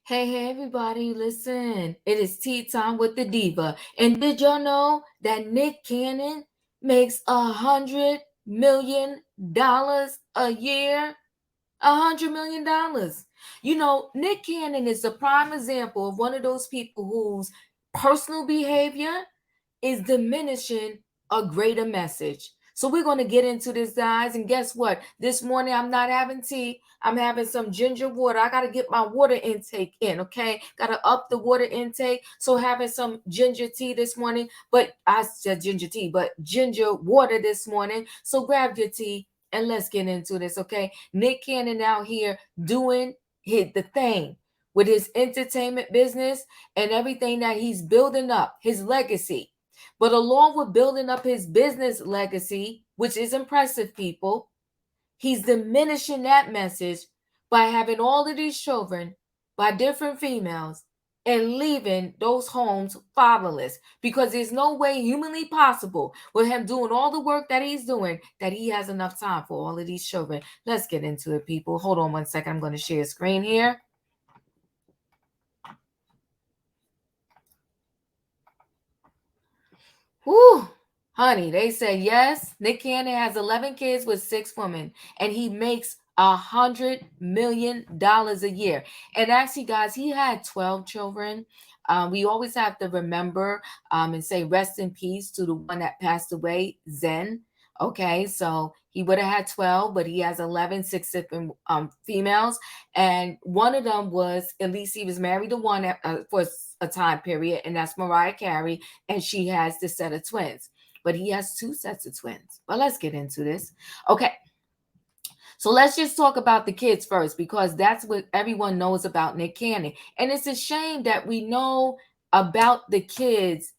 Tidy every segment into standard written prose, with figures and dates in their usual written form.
Hey, everybody, listen. It is tea time with the diva. And did y'all know that Nick Cannon makes $100 million a year? $100 million. Nick Cannon is a prime example of one of those people whose personal behavior is diminishing a greater message. So we're going to get into this, guys. And guess what? This morning I'm not having tea. I'm having some ginger water. I got to get my water intake in, okay? Got to up the water intake. So having some ginger tea this morning, but I said ginger tea, but ginger water this morning. So grab your tea and let's get into this, okay? Nick Cannon out here doing the thing with his entertainment business and everything that he's building up, his legacy. But along with building up his business legacy, which is impressive, people, he's diminishing that message by having all of these children by different females and leaving those homes fatherless, because there's no way humanly possible with him doing all the work that he's doing that he has enough time for all of these children. Let's get into it, people. Hold on one second. I'm going to share a screen here. Whew. Honey, they said yes. Nick Cannon has 11 kids with 6 women, and he makes $100 million a year. And actually, guys, he had 12 children. We always have to remember and say rest in peace to the one that passed away, Zen. Okay, so he would have had 12, but he has 11, 6 different females. And one of them was, at least he was married to one for a time period, and that's Mariah Carey, and she has this set of twins. But he has 2 sets of twins. But let's get into this. Okay, so let's just talk about the kids first, because that's what everyone knows about Nick Cannon. And it's a shame that we know about the kids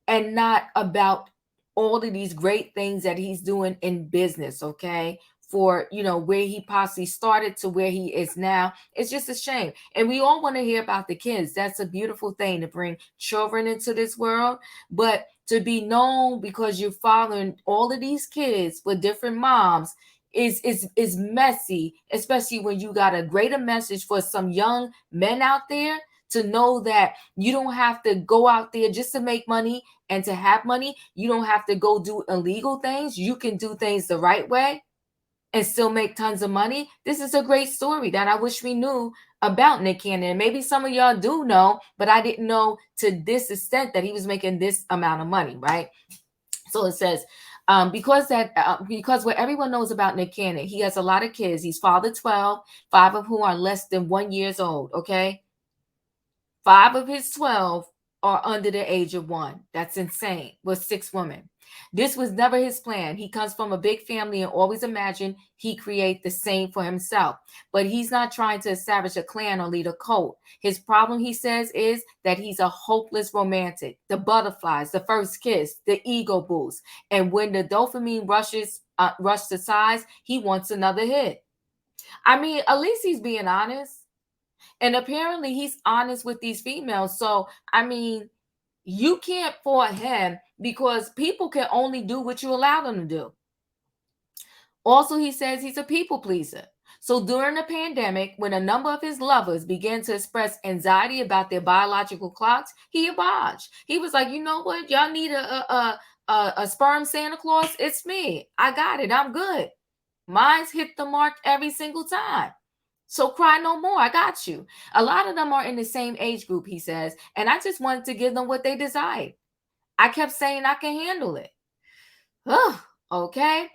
and not about all of these great things that he's doing in business, okay? For, where he possibly started to where he is now. It's just a shame. And we all want to hear about the kids. That's a beautiful thing, to bring children into this world. But to be known because you're fathering all of these kids with different moms is messy, especially when you got a greater message for some young men out there, to know that you don't have to go out there just to make money and to have money. You don't have to go do illegal things. You can do things the right way and still make tons of money. This is a great story that I wish we knew about Nick Cannon. Maybe some of y'all do know, but I didn't know to this extent that he was making this amount of money, right? So it says, because what everyone knows about Nick Cannon, he has a lot of kids. He's fathered 12, 5 of whom are less than 1 year old, okay? 5 of his 12 are under the age of 1. That's insane. With 6 women. This was never his plan. He comes from a big family and always imagined he create the same for himself. But he's not trying to establish a clan or lead a cult. His problem, he says, is that he's a hopeless romantic. The butterflies, the first kiss, the ego boost. And when the dopamine rush to size, he wants another hit. I mean, at least he's being honest. And apparently he's honest with these females. So, I mean, you can't fault him, because people can only do what you allow them to do. Also, he says he's a people pleaser. So during the pandemic, when a number of his lovers began to express anxiety about their biological clocks, he obliged. He was like, you know what? Y'all need a sperm Santa Claus? It's me. I got it. I'm good. Mine's hit the mark every single time. So cry no more. I got you. A lot of them are in the same age group, he says, and I just wanted to give them what they desired. I kept saying I can handle it. Ugh, okay.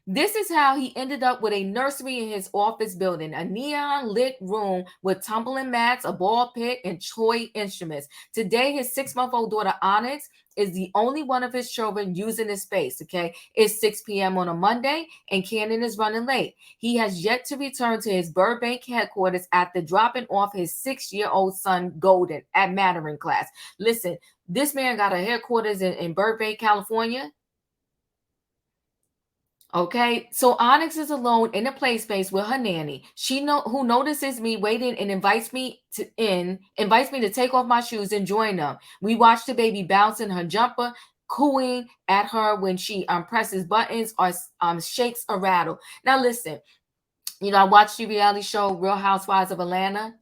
This is how he ended up with a nursery in his office building, a neon lit room with tumbling mats, a ball pit, and toy instruments. Today, his 6-month-old daughter, Onyx, is the only one of his children using this space, okay? It's 6 p.m. on a Monday, and Cannon is running late. He has yet to return to his Burbank headquarters after dropping off his 6-year-old son, Golden, at Mandarin class. Listen, this man got a headquarters in Burbank, California. Okay, so Onyx is alone in a play space with her nanny. Who notices me waiting and invites me to take off my shoes and join them. We watch the baby bounce in her jumper, cooing at her when she presses buttons or shakes a rattle. Now listen, I watched the reality show Real Housewives of Atlanta.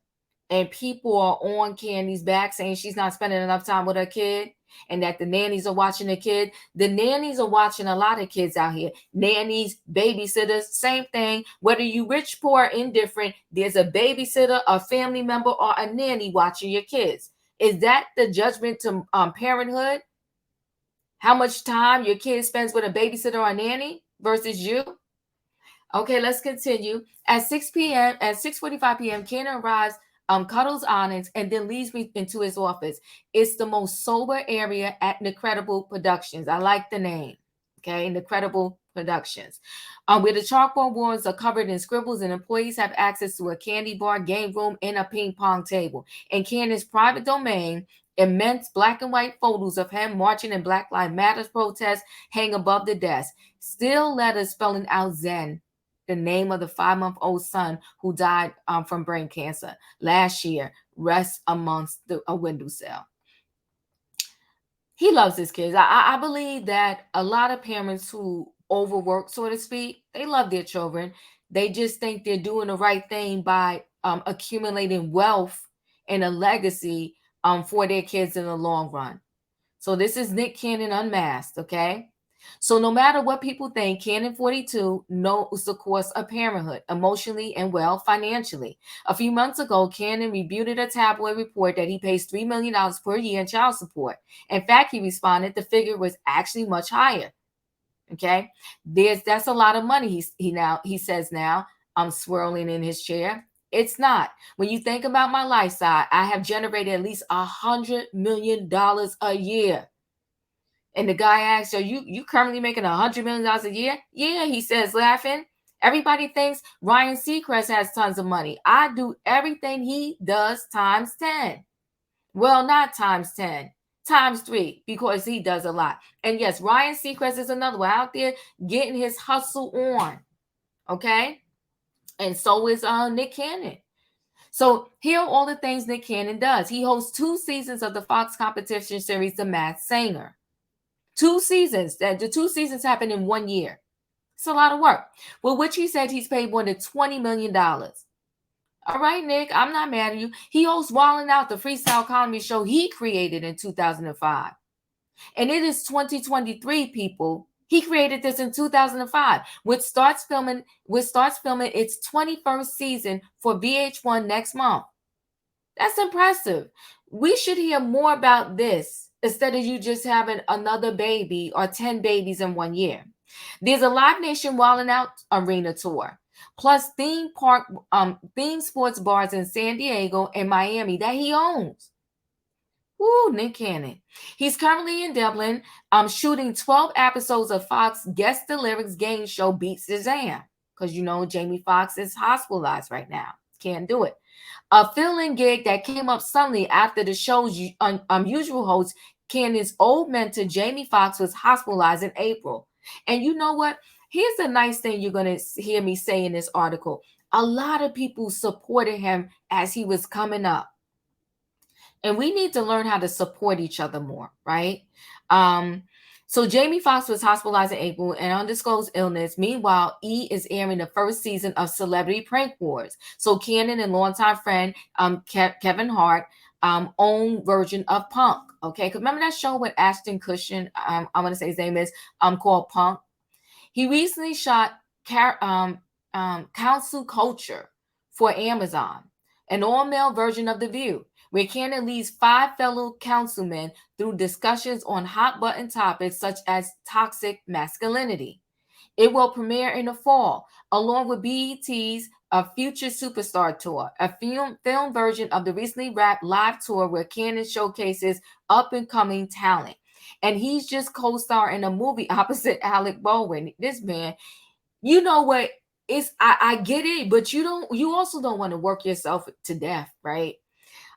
and people are on Candy's back saying she's not spending enough time with her kid and that the nannies are watching the kid. The nannies are watching a lot of kids out here. Nannies, babysitters, same thing. Whether you rich, poor, indifferent, there's a babysitter, a family member, or a nanny watching your kids. Is that the judgment to parenthood? How much time your kid spends with a babysitter or a nanny versus you? Okay, let's continue. At 6 p.m., at 6:45 p.m., Cannon arrives, cuddles Onyx, and then leads me into his office. It's the most sober area at Incredible Productions. I like the name. Okay, Incredible Productions. Where the chalkboard walls are covered in scribbles and employees have access to a candy bar, game room, and a ping pong table. In Cannon's private domain, immense black and white photos of him marching in Black Lives Matter protests hang above the desk. Still letters spelling out Zen, the name of the 5-month-old son who died from brain cancer last year, rests amongst a windowsill. He loves his kids. I believe that a lot of parents who overwork, so to speak, they love their children. They just think they're doing the right thing by accumulating wealth and a legacy for their kids in the long run. So this is Nick Cannon unmasked, okay? So no matter what people think, Cannon 42 knows the course of parenthood, emotionally and well financially. A few months ago, Cannon rebutted a tabloid report that he pays $3 million per year in child support. In fact, he responded the figure was actually much higher. Okay, that's a lot of money. He says now, I'm swirling in his chair. It's not. When you think about my lifestyle, I have generated at least $100 million a year. And the guy asks, are you currently making $100 million a year? Yeah, he says, laughing. Everybody thinks Ryan Seacrest has tons of money. I do everything he does times 10. Well, not times 10, times 3, because he does a lot. And yes, Ryan Seacrest is another one out there getting his hustle on. Okay? And so is Nick Cannon. So here are all the things Nick Cannon does. He hosts 2 seasons of the Fox competition series, The Masked Singer. 2 seasons. The 2 seasons happened in 1 year. It's a lot of work. With which he said he's paid more than $20 million. All right, Nick, I'm not mad at you. He hosts Wildin' Out, the freestyle comedy show he created in 2005. And it is 2023, people. He created this in 2005, which starts filming its 21st season for VH1 next month. That's impressive. We should hear more about this instead of you just having another baby or 10 babies in 1 year. There's a Live Nation Wildin' Out arena tour, plus theme sports bars in San Diego and Miami that he owns. Woo, Nick Cannon. He's currently in Dublin, shooting 12 episodes of Fox Guess the Lyrics game show Beat Shazam. Because Jamie Foxx is hospitalized right now. Can't do it. A fill-in gig that came up suddenly after the show's unusual host, Cannon's old mentor, Jamie Foxx, was hospitalized in April. And you know what? Here's the nice thing you're going to hear me say in this article. A lot of people supported him as he was coming up. And we need to learn how to support each other more, right? So Jamie Foxx was hospitalized in April and undisclosed illness. Meanwhile, E! is airing the first season of Celebrity Prank Wars. So Cannon and longtime friend Kevin Hart own version of Punk. Okay, because remember that show with Ashton Kutcher? I want to say his name is called Punk. He recently shot Council Culture for Amazon, an all-male version of The View, where Cannon leads 5 fellow councilmen through discussions on hot-button topics such as toxic masculinity. It will premiere in the fall, along with BET's Future Superstar Tour, a film version of the recently wrapped live tour where Cannon showcases up-and-coming talent. And he's just co-star in a movie opposite Alec Baldwin. This man, you know what? I get it, but you also don't want to work yourself to death, right?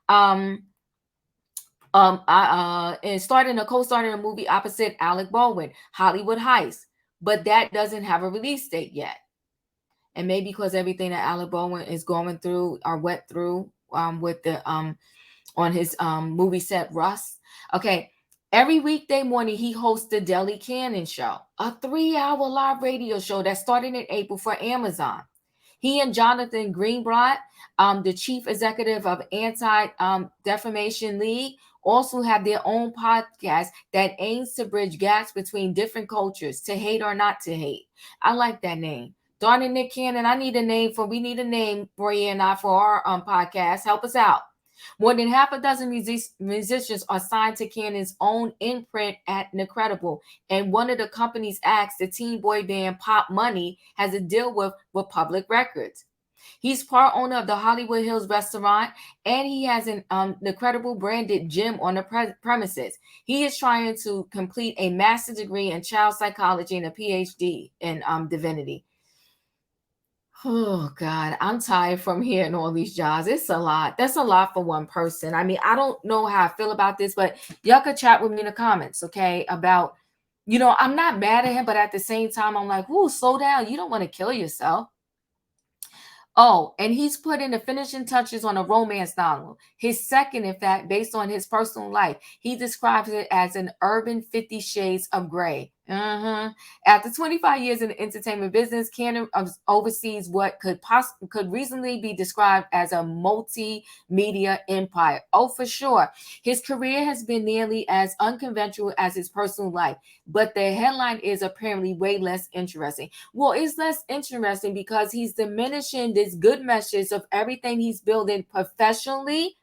And co-starring a movie opposite Alec Baldwin, Hollywood Heist, but that doesn't have a release date yet. And maybe because everything that Alec Baldwin is going through or went through with the on his movie set Rust. Okay, every weekday morning he hosts the Daily Cannon Show, a 3-hour live radio show that started in April for Amazon. He and Jonathan Greenblatt, the chief executive of Anti-Defamation League, also have their own podcast that aims to bridge gaps between different cultures, to hate or not to hate. I like that name. Darn it, Nick Cannon, we need a name, Bria and I, for our podcast. Help us out. More than half a dozen musicians are signed to Cannon's own imprint at Incredible, and one of the company's acts, the teen boy band Pop Money, has a deal with Republic Records. He's part owner of the Hollywood Hills restaurant, and he has an Incredible branded gym on the premises. He is trying to complete a master's degree in child psychology and a PhD in divinity. Oh God, I'm tired from hearing all these jobs. It's a lot. That's a lot for one person. I mean, I don't know how I feel about this, but y'all could chat with me in the comments, okay? About, I'm not mad at him, but at the same time, I'm like, ooh, slow down. You don't want to kill yourself. Oh, and he's put in the finishing touches on a romance novel. His second, in fact, based on his personal life. He describes it as an urban 50 Shades of Grey. After 25 years in the entertainment business, Cannon oversees what could reasonably be described as a multimedia empire. Oh, for sure. His career has been nearly as unconventional as his personal life, but the headline is apparently way less interesting. Well, it's less interesting because he's diminishing this good message of everything he's building professionally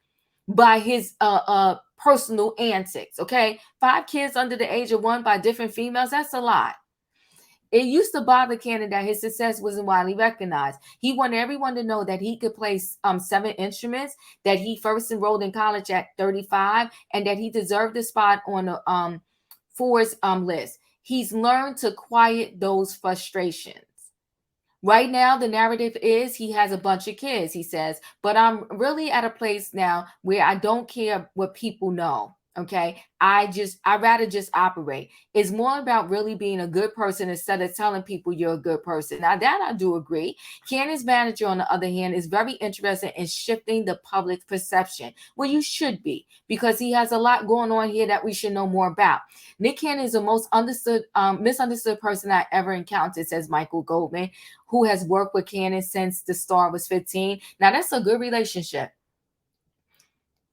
by his personal antics. Okay, 5 kids under the age of 1 by different females, that's a lot. It used to bother Cannon that his success wasn't widely recognized. He wanted everyone to know that he could play 7 instruments, that he first enrolled in college at 35, and that he deserved a spot on the Forbes list. He's learned to quiet those frustrations. Right now, the narrative is he has a bunch of kids, he says, but I'm really at a place now where I don't care what people know. Okay. I'd rather just operate. It's more about really being a good person instead of telling people you're a good person. Now, that I do agree. Cannon's manager, on the other hand, is very interested in shifting the public perception. Well, you should be, because he has a lot going on here that we should know more about. Nick Cannon is the most misunderstood person I ever encountered, says Michael Goldman, who has worked with Cannon since the star was 15. Now, that's a good relationship.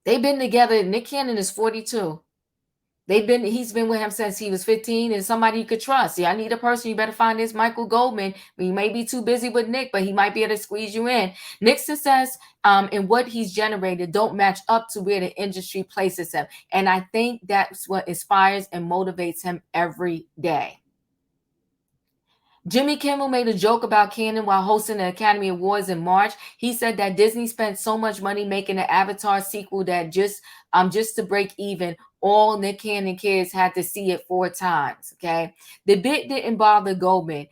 They've been together. Nick Cannon is 42. He's been with him since he was 15, and somebody you could trust. Yeah, I need a person. You better find this Michael Goldman. You may be too busy with Nick, but he might be able to squeeze you in. Nick's success and what he's generated don't match up to where the industry places him. And I think that's what inspires and motivates him every day. Jimmy Kimmel made a joke about Cannon while hosting the Academy Awards in March. He said that Disney spent so much money making the Avatar sequel that just to break even, all Nick Cannon kids had to see it 4 times. Okay, the bit didn't bother Goldman.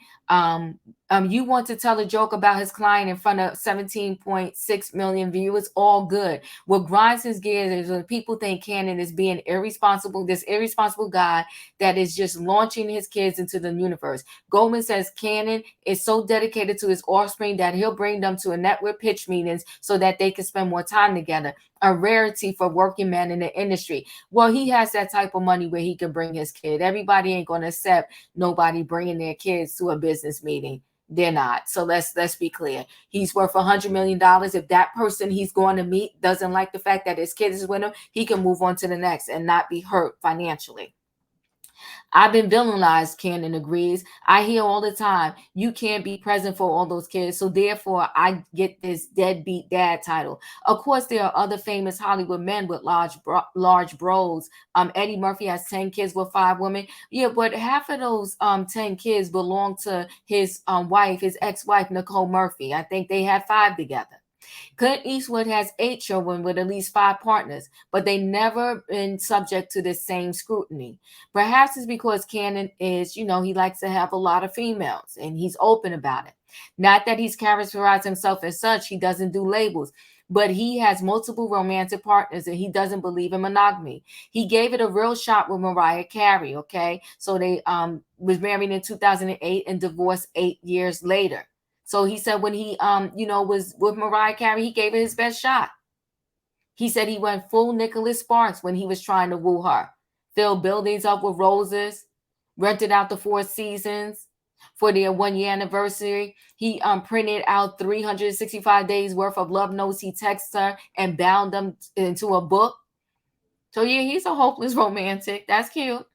You want to tell a joke about his client in front of 17.6 million viewers, all good. What grinds his gears is when people think Cannon is being irresponsible, this irresponsible guy that is just launching his kids into the universe. Goldman says Cannon is so dedicated to his offspring that he'll bring them to a network pitch meetings so that they can spend more time together. A rarity for working men in the industry. Well, he has that type of money where he can bring his kid. Everybody ain't going to accept nobody bringing their kids to a business meeting. They're not. So let's be clear. He's worth $100 million. If that person he's going to meet doesn't like the fact that his kid is with him, he can move on to the next and not be hurt financially. I've been villainized, Cannon agrees. I hear all the time, you can't be present for all those kids, so therefore I get this deadbeat dad title. Of course, there are other famous Hollywood men with large bros. Eddie Murphy has 10 kids with 5 women. Yeah, but half of those 10 kids belong to his wife, his ex-wife, Nicole Murphy. I think they had 5 together. Clint Eastwood has 8 children with at least 5 partners, but they never been subject to the same scrutiny. Perhaps it's because Cannon is, he likes to have a lot of females, and he's open about it. Not that he's characterized himself as such, he doesn't do labels, but he has multiple romantic partners, and he doesn't believe in monogamy. He gave it a real shot with Mariah Carey, okay? So they was married in 2008 and divorced 8 years later. So he said when he, was with Mariah Carey, he gave it his best shot. He said he went full Nicholas Sparks when he was trying to woo her. Filled buildings up with roses, rented out the 4 seasons, For their 1 year anniversary. He printed out 365 days worth of love notes he texted her and bound them into a book. So yeah, he's a hopeless romantic. That's cute.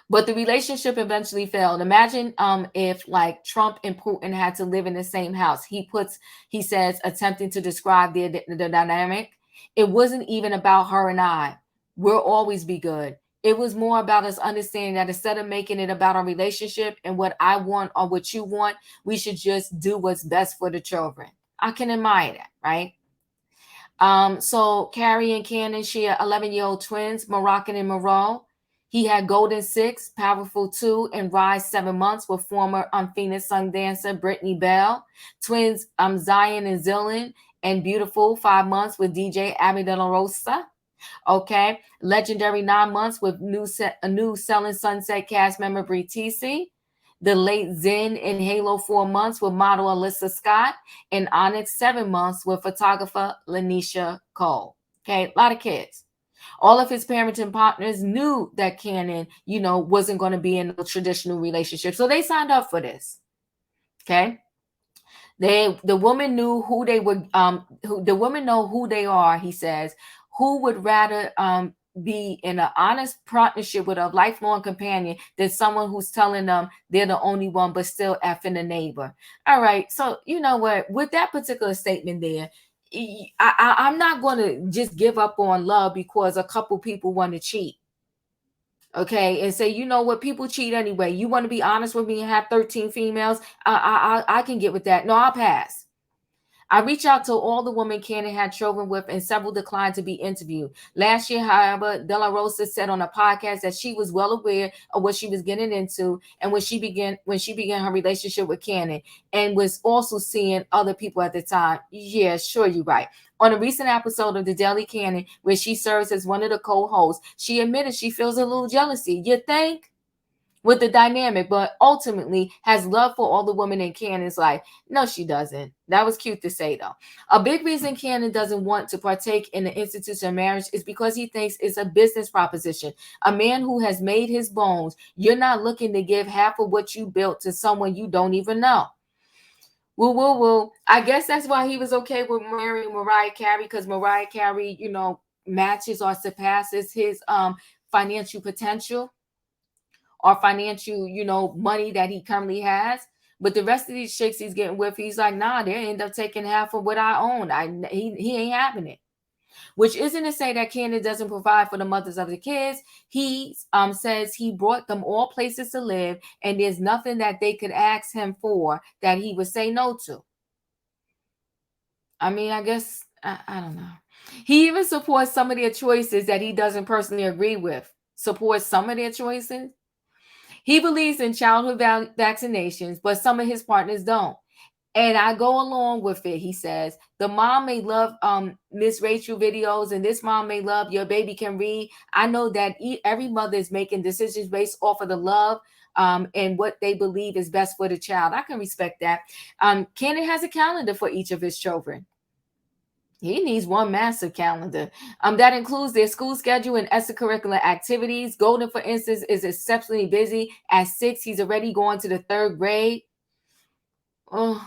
But the relationship eventually failed. Imagine if like Trump and Putin had to live in the same house. He says, attempting to describe the dynamic. It wasn't even about her and I. We'll always be good. It was more about us understanding that instead of making it about our relationship and what I want or what you want, we should just do what's best for the children. I can admire that, right? So Carrie and Cannon share 11-year-old twins, Moroccan and Moreau. He had Golden 6, Powerful 2, and Rise 7 months with former Phoenix Sun dancer Brittany Bell. Twins Zion and Zillion, and Beautiful 5 months with DJ Abby De La Rosa. Okay, legendary 9 months with new Selling Sunset cast member Bree TC. The late Zen in Halo 4 months with model Alyssa Scott, and Onyx 7 months with photographer Lanisha Cole. Okay, a lot of kids. All of his parenting partners knew that Cannon, wasn't going to be in a traditional relationship. So they signed up for this. Okay. The woman knew who they would the women know who they are, he says, who would rather be in an honest partnership with a lifelong companion than someone who's telling them they're the only one but still effing a neighbor. All right, so you know what, with that particular statement there, I'm not going to just give up on love because a couple people want to cheat. Okay, and say, you know what, people cheat anyway. You want to be honest with me and have 13 females? I can get with that. No, I'll pass. I reached out to all the women Cannon had children with, and several declined to be interviewed. Last year, however, De La Rosa said on a podcast that she was well aware of what she was getting into, and when she began her relationship with Cannon, and was also seeing other people at the time. Yeah, sure, you're right. On a recent episode of The Daily Cannon, where she serves as one of the co-hosts, she admitted she feels a little jealousy. You think? With the dynamic, but ultimately has love for all the women in Cannon's life. No, she doesn't. That was cute to say, though. A big reason Cannon doesn't want to partake in the institution of marriage is because he thinks it's a business proposition. A man who has made his bones, you're not looking to give half of what you built to someone you don't even know. Woo, woo, woo. I guess that's why he was okay with marrying Mariah Carey, because Mariah Carey, matches or surpasses his financial potential or financial, money that he currently has. But the rest of these chicks he's getting with, he's like, nah, they end up taking half of what I own. He ain't having it. Which isn't to say that Cannon doesn't provide for the mothers of the kids. He says he brought them all places to live, and there's nothing that they could ask him for that he would say no to. I mean, I guess, I don't know. He even supports some of their choices that he doesn't personally agree with. Supports some of their choices. He believes in childhood vaccinations, but some of his partners don't. And I go along with it, he says. The mom may love Miss Rachel videos, and this mom may love Your Baby Can Read. I know that every mother is making decisions based off of the love and what they believe is best for the child. I can respect that. Cannon has a calendar for each of his children. He needs one massive calendar that includes their school schedule and extracurricular activities. Golden, for instance, is exceptionally busy. At 6, he's already going to the 3rd grade. Oh,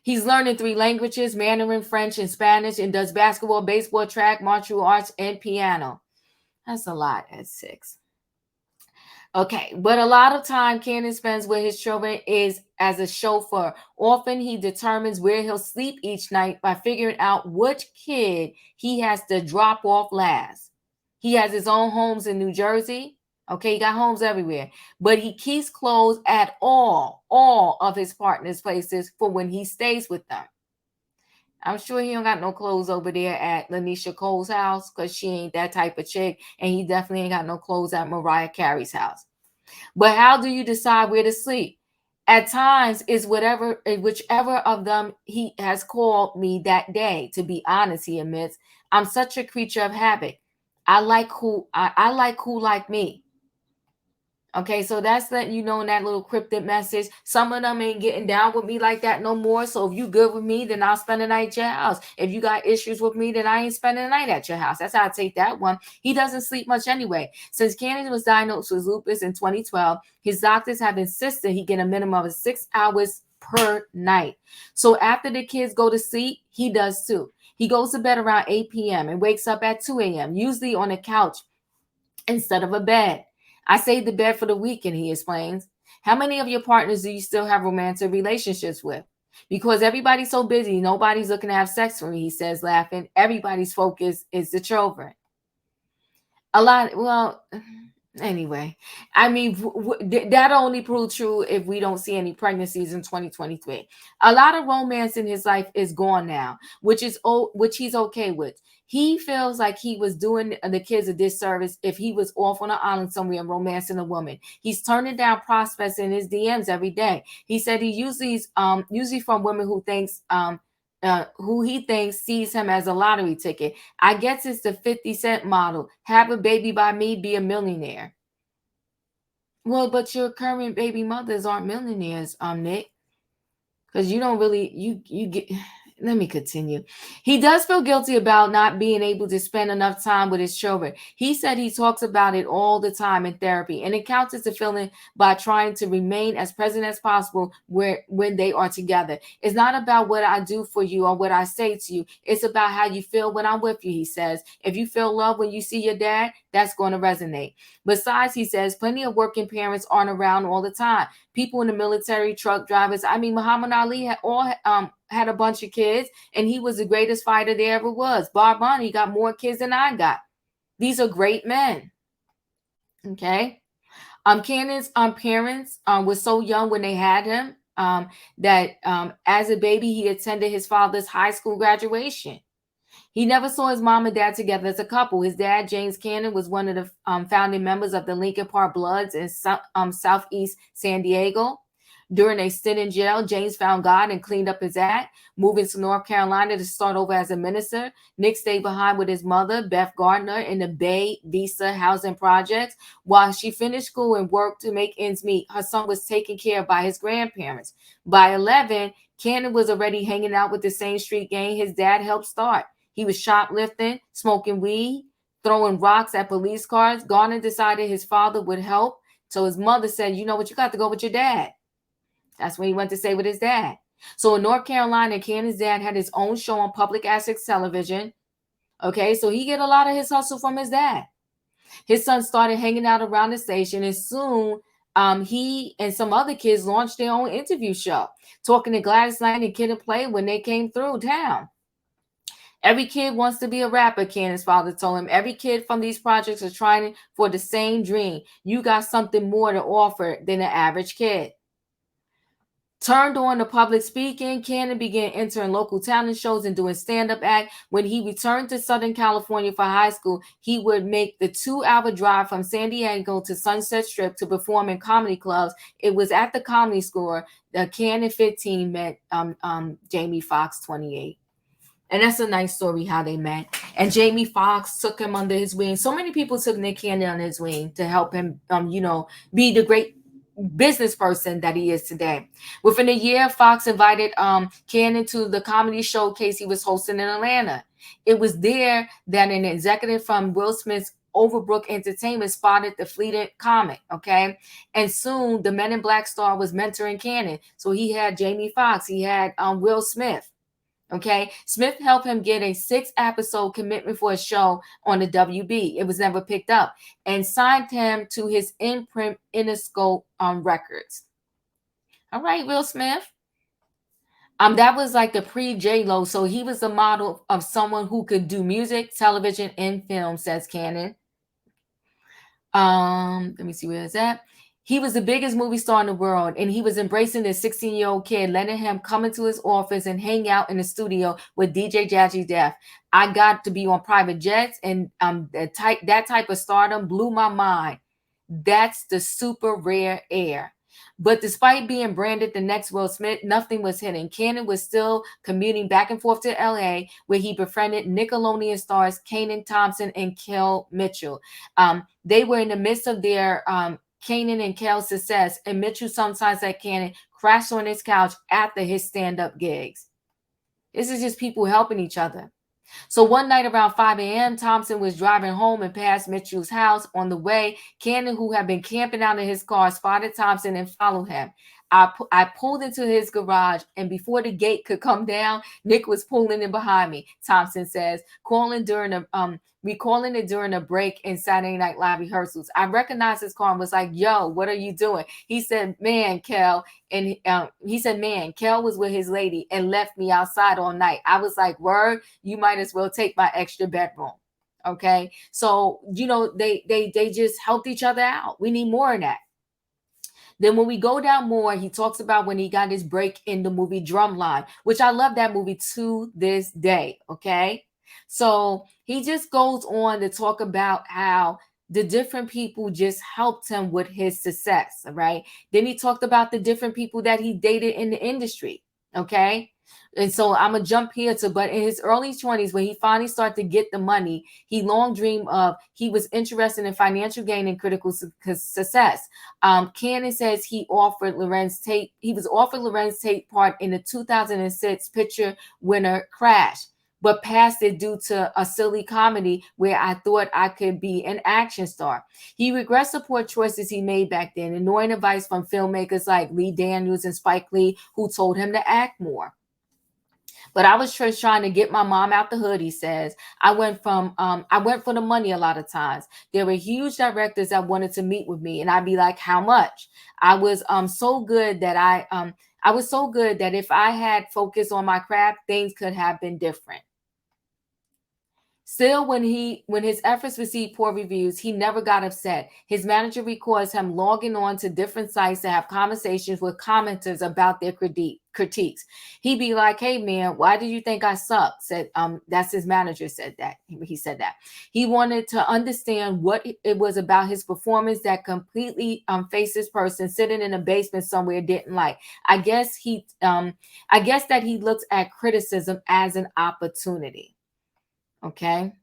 he's learning 3 languages, Mandarin, French, and Spanish, and does basketball, baseball, track, martial arts, and piano. That's a lot at 6. Okay, but a lot of time Cannon spends with his children is as a chauffeur. Often he determines where he'll sleep each night by figuring out which kid he has to drop off last. He has his own homes in New Jersey. Okay, he got homes everywhere. But he keeps clothes at all of his partners' places for when he stays with them. I'm sure he don't got no clothes over there at Lanisha Cole's house, because she ain't that type of chick. And he definitely ain't got no clothes at Mariah Carey's house. But how do you decide where to sleep? At times, it's whichever of them he has called me that day. To be honest, he admits, I'm such a creature of habit. I like who like me. Okay, so that's letting you know in that little cryptic message. Some of them ain't getting down with me like that no more. So if you good with me, then I'll spend the night at your house. If you got issues with me, then I ain't spending the night at your house. That's how I take that one. He doesn't sleep much anyway. Since Cannon was diagnosed with lupus in 2012, his doctors have insisted he get a minimum of 6 hours per night. So after the kids go to sleep, he does too. He goes to bed around 8 p.m. and wakes up at 2 a.m., usually on a couch instead of a bed. I saved the bed for the weekend, he explains. How many of your partners do you still have romantic relationships with? Because everybody's so busy, nobody's looking to have sex with me, he says, laughing. Everybody's focus is the children. A lot, well, anyway, I mean, that only proved true if we don't see any pregnancies in 2023. A lot of romance in his life is gone now, which he's okay with. He feels like he was doing the kids a disservice if he was off on an island somewhere and romancing a woman. He's turning down prospects in his DMs every day. He said he usually from women who he thinks sees him as a lottery ticket. I guess it's the 50 Cent model. Have a baby by me, be a millionaire. Well, but your current baby mothers aren't millionaires, Nick. Because you don't really you get let me continue. He does feel guilty about not being able to spend enough time with his children. He said he talks about it all the time in therapy and encounters the feeling by trying to remain as present as possible when they are together. It's not about what I do for you or what I say to you. It's about how you feel when I'm with you, he says. If you feel love when you see your dad, that's going to resonate. Besides, he says, plenty of working parents aren't around all the time. People in the military, truck drivers. I mean, Muhammad Ali had a bunch of kids, and he was the greatest fighter there ever was. Bob Marley got more kids than I got. These are great men. Okay. Cannon's parents were so young when they had him that as a baby he attended his father's high school graduation. He never saw his mom and dad together as a couple. His dad, James Cannon, was one of the founding members of the Lincoln Park Bloods in Southeast San Diego. During a stint in jail, James found God and cleaned up his act, moving to North Carolina to start over as a minister. Nick stayed behind with his mother, Beth Gardner, in the Bay Vista housing projects. While she finished school and worked to make ends meet, her son was taken care of by his grandparents. By 11, Cannon was already hanging out with the same street gang his dad helped start. He was shoplifting, smoking weed, throwing rocks at police cars. Garner decided his father would help. So his mother said, you know what, you got to go with your dad. That's when he went to stay with his dad. So in North Carolina, Cannon's dad had his own show on public access television. Okay, so he get a lot of his hustle from his dad. His son started hanging out around the station, and soon he and some other kids launched their own interview show, talking to Gladys Knight and Kid and Play when they came through town. Every kid wants to be a rapper, Cannon's father told him. Every kid from these projects are trying for the same dream. You got something more to offer than an average kid. Turned on to public speaking, Cannon began entering local talent shows and doing stand-up act. When he returned to Southern California for high school, he would make the 2-hour drive from San Diego to Sunset Strip to perform in comedy clubs. It was at the Comedy Store that Cannon 15 met Jamie Foxx 28. And that's a nice story how they met. And Jamie Foxx took him under his wing. So many people took Nick Cannon under his wing to help him, be the great business person that he is today. Within a year, Fox invited Cannon to the comedy showcase he was hosting in Atlanta. It was there that an executive from Will Smith's Overbrook Entertainment spotted the fleeting comic, okay? And soon, the Men in Black star was mentoring Cannon. So he had Jamie Foxx, he had Will Smith. Okay, Smith helped him get a 6-episode commitment for a show on the WB. It was never picked up, and signed him to his imprint Interscope Records. All right, Will Smith. That was like the pre-J-Lo, so he was a model of someone who could do music, television, and film, says Cannon. Let me see where it's at. He was the biggest movie star in the world, and he was embracing this 16-year-old kid, letting him come into his office and hang out in the studio with DJ Jazzy Jeff. I got to be on private jets, and that type of stardom blew my mind. That's the super rare air. But despite being branded the next Will Smith, nothing was hidden. Cannon was still commuting back and forth to LA, where he befriended Nickelodeon stars Kanan Thompson and Kel Mitchell. They were in the midst of their Kanan and Kel's success, and Mitchell sometimes let Kanan crash on his couch after his stand-up gigs. This is just people helping each other. So one night around 5 a.m., Thompson was driving home and passed Mitchell's house. On the way, Cannon, who had been camping out in his car, spotted Thompson and followed him. I pulled into his garage, and before the gate could come down, Nick was pulling in behind me, Thompson says, recalling it during a break in Saturday Night Live rehearsals. I recognized his car and was like, yo, what are you doing? He said, man, Kel. And he said, man, Kel was with his lady and left me outside all night. I was like, word, you might as well take my extra bedroom. Okay. So, they just helped each other out. We need more of that. Then when we go down more, he talks about when he got his break in the movie Drumline, which I love that movie to this day. Okay. So he just goes on to talk about how the different people just helped him with his success. Right. Then he talked about the different people that he dated in the industry. Okay. And so I'm gonna jump here but in his early 20s, when he finally started to get the money, he long dreamed of, he was interested in financial gain and critical success. Cannon says he was offered Lorenz Tate part in the 2006 picture winner Crash, but passed it due to a silly comedy where I thought I could be an action star. He regrets the poor choices he made back then, ignoring advice from filmmakers like Lee Daniels and Spike Lee, who told him to act more. But I was just trying to get my mom out the hood, he says. I went for the money a lot of times. There were huge directors that wanted to meet with me, and I'd be like, how much? I was so good that if I had focused on my craft, things could have been different. Still, when his efforts received poor reviews, he never got upset. His manager records him logging on to different sites to have conversations with commenters about their critiques. He'd be like, "Hey man, why do you think I suck?" Said that's his manager said that. He said that. He wanted to understand what it was about his performance that completely faced this person sitting in a basement somewhere didn't like. I guess that he looks at criticism as an opportunity. Okay.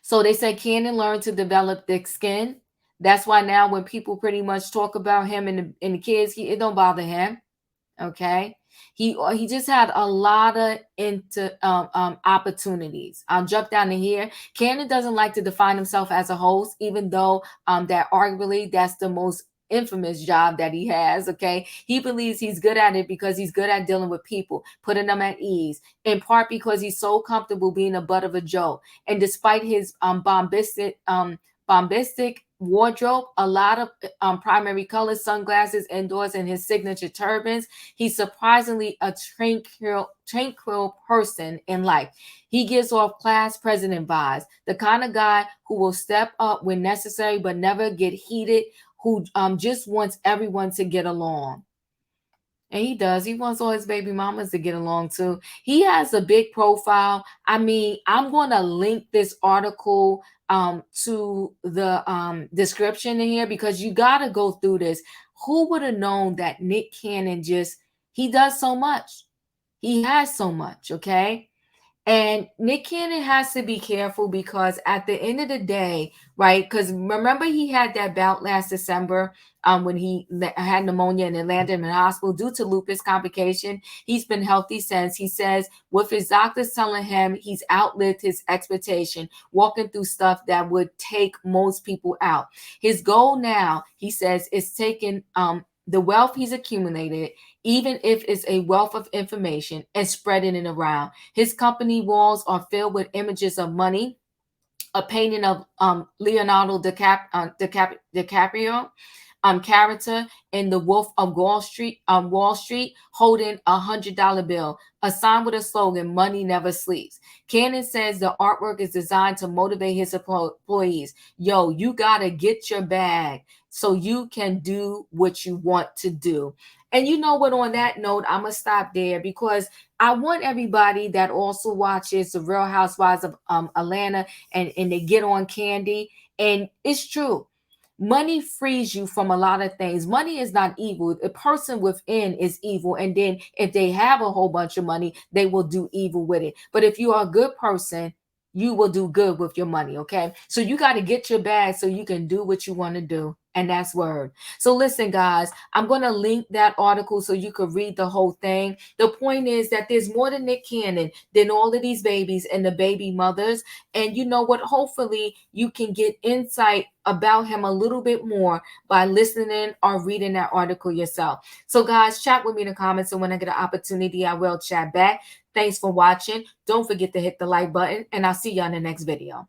So they say Cannon learned to develop thick skin. That's why now when people pretty much talk about him and the kids, it don't bother him. Okay. He just had a lot of opportunities. I'll jump down to here. Cannon doesn't like to define himself as a host, even though that arguably that's the most infamous job that he has. Okay. He believes he's good at it because he's good at dealing with people, putting them at ease, in part because he's so comfortable being a butt of a joke. And despite his bombastic wardrobe, a lot of primary colors, sunglasses indoors, and his signature turbans, he's surprisingly a tranquil person in life. He gives off class president vibes, the kind of guy who will step up when necessary but never get heated, who just wants everyone to get along. And he does. He wants all his baby mamas to get along too. He has a big profile. I mean, I'm going to link this article to the description in here because you got to go through this. Who would have known that Nick Cannon he does so much. He has so much, okay? And Nick Cannon has to be careful because at the end of the day, right? Because remember he had that bout last December when he had pneumonia and it landed him in the hospital due to lupus complication. He's been healthy since. He says with his doctors telling him he's outlived his expectation, walking through stuff that would take most people out. His goal now, he says, is taking the wealth he's accumulated, even if it's a wealth of information, and spreading it around. His company walls are filled with images of money, a painting of Leonardo DiCaprio character in The Wolf of Wall Street, holding $100 bill, a sign with a slogan, "Money never sleeps." Cannon says the artwork is designed to motivate his employees. Yo, you gotta get your bag so you can do what you want to do. And you know what, on that note, I'm going to stop there because I want everybody that also watches The Real Housewives of Atlanta and they get on Candy. And it's true. Money frees you from a lot of things. Money is not evil. A person within is evil. And then if they have a whole bunch of money, they will do evil with it. But if you are a good person, you will do good with your money. Okay. So you got to get your bag so you can do what you want to do. And that's word. So listen, guys, I'm going to link that article so you could read the whole thing. The point is that there's more to Nick Cannon than all of these babies and the baby mothers. And you know what? Hopefully you can get insight about him a little bit more by listening or reading that article yourself. So guys, chat with me in the comments, and when I get an opportunity, I will chat back. Thanks for watching. Don't forget to hit the like button, and I'll see you on the next video.